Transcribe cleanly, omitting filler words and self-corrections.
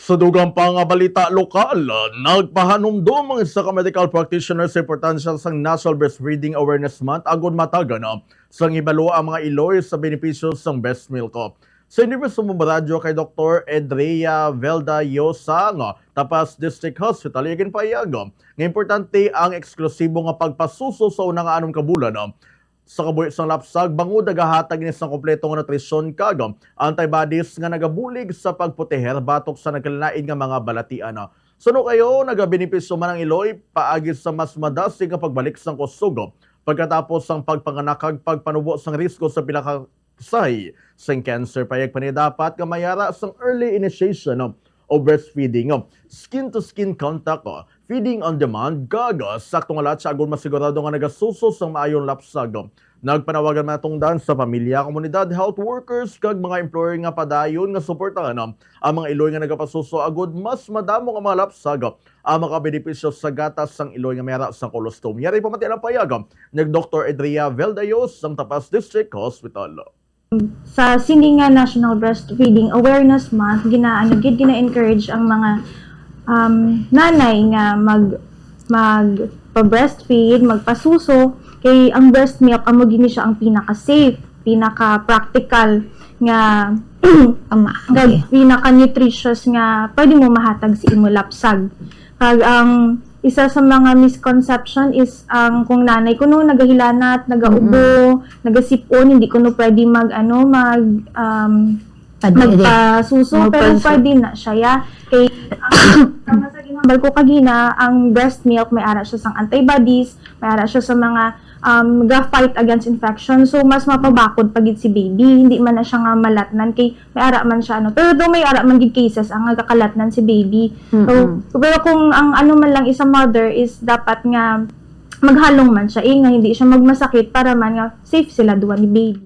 Sa dugang pang balita lokal, nagpahanumdum ang isa ka medical practitioner sa importansya sa National Breastfeeding Awareness Month agon matagan sa ibalo ang mga iloy sa benepisyo sa breast milk. Sa Universo Radyo kay Dr. Edrea Velda Yosang, Tapas District Hospital, igin payag nga importante ang eksklusibo nga pagpasuso sa unang anong kabulan sa kabuhi sang lapsag bangod nagahatag ni sang kompletong nutrisyon kag antibodies nga nagabulig sa pagproteher batok sa nagkalinain nga mga balatian. Suno kayo nagabenepisyo man ang iloy paagi sa mas madasig nga pagbalik sang kusog pagkatapos sang pagpanganak kag pagpanubo sang risko sa pilakasay sang cancer payag pa dapat nga mayara sang early initiation o breastfeeding, skin-to-skin contact, feeding on demand, saktong alat sa agon masigurado nga nagasuso sa maayong lapsag. Nagpanawagan mga tungdan sa pamilya, komunidad, health workers, kag mga employer nga padayon nga suportahan ang mga iloy nga nagapasuso agod mas madamo nga mga lapsag ang makabenepisyo sa gatas sang iloy nga mayara sang colostrum. Yari pamati ang payag nag Dr. Edrea Veldayos sang Tapas District Hospital. Sa sini nga National Breastfeeding Awareness Month, gina-encourage ang mga nanay nga magpa-breastfeed, magpasuso, kay ang breast milk amo gini siya ang pinaka-safe, pinaka-practical nga pinaka-nutritious nga pwede mo mahatag sa imo lapsag. Kag ang isa sa mga misconception is kung nanay kuno nagahilanat, nagaubo, nagasipon, hindi kuno pwede magpasuso, pero pwede na siya ya. Kay ang sa ginambal ko kagina, ang breast milk may ara siya sang antibodies, may ara siya sa mga ga-fight against infection, so mas mapabakod pagid si baby, hindi man na siya nga malatnan kay may ara man siya pero do may ara man gid cases ang nagkakalatnan si baby. So pero kung ang man lang isang mother is dapat nga maghalong man siya nga hindi siya magmasakit para man nga safe sila duwa ni baby.